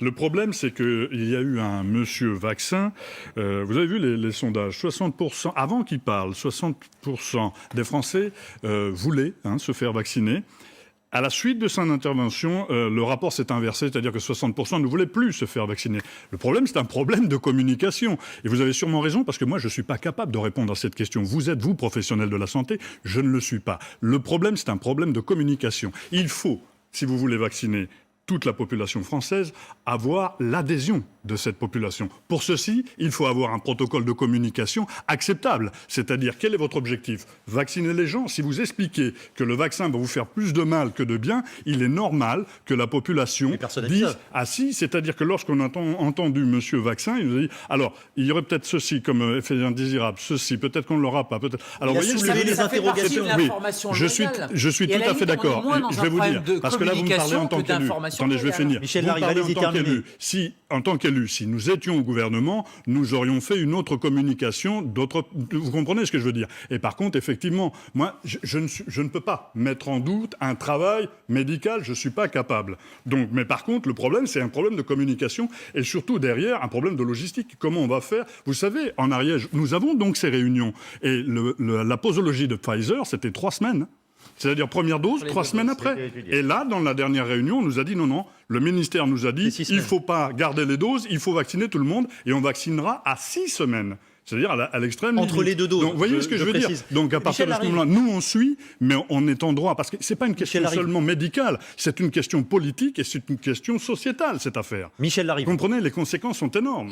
Le problème, c'est qu'il y a eu un monsieur vaccin. Vous avez vu les sondages, 60%, avant qu'il parle, 60% des Français voulaient se faire vacciner. À la suite de son intervention, le rapport s'est inversé, c'est-à-dire que 60% ne voulaient plus se faire vacciner. Le problème, c'est un problème de communication. Et vous avez sûrement raison, parce que moi, je ne suis pas capable de répondre à cette question. Vous êtes, vous, professionnel de la santé, je ne le suis pas. Le problème, c'est un problème de communication. Il faut, si vous voulez vacciner toute la population française, avoir l'adhésion de cette population. Pour ceci, il faut avoir un protocole de communication acceptable. C'est-à-dire, quel est votre objectif? Vacciner les gens. Si vous expliquez que le vaccin va vous faire plus de mal que de bien, il est normal que la population dise « Ah si », c'est-à-dire que lorsqu'on a entendu Monsieur Vaccin, il nous a dit « Alors, il y aurait peut-être ceci comme effet indésirable, ceci, peut-être qu'on ne l'aura pas, peut-être... » Alors, vous voyez, les interrogations. Oui, je suis tout à fait d'accord. Je vais vous dire, parce que là, vous me parlez en tant qu'élu. Attendez, je vais finir. Michel Larrivé, allez-y, terminez. En tant qu'élu, si nous étions au gouvernement, nous aurions fait une autre communication, vous comprenez ce que je veux dire? Et par contre, effectivement, moi, je ne peux pas mettre en doute un travail médical, je ne suis pas capable. Donc, mais par contre, le problème, c'est un problème de communication et surtout derrière, un problème de logistique. Comment on va faire? Vous savez, en Ariège, nous avons donc ces réunions. Et la posologie de Pfizer, c'était 3 semaines. C'est-à-dire première dose, 3 semaines après. Et là, dans la dernière réunion, on nous a dit non, le ministère nous a dit il ne faut pas garder les doses, il faut vacciner tout le monde et on vaccinera à 6 semaines. C'est-à-dire à l'extrême entre les deux doses. Donc, vous voyez ce que je veux dire? Donc à partir de ce moment-là, nous on suit, mais on est en droit, parce que c'est pas une question seulement médicale, c'est une question politique et c'est une question sociétale cette affaire. Michel Larrivé. Vous comprenez, les conséquences sont énormes.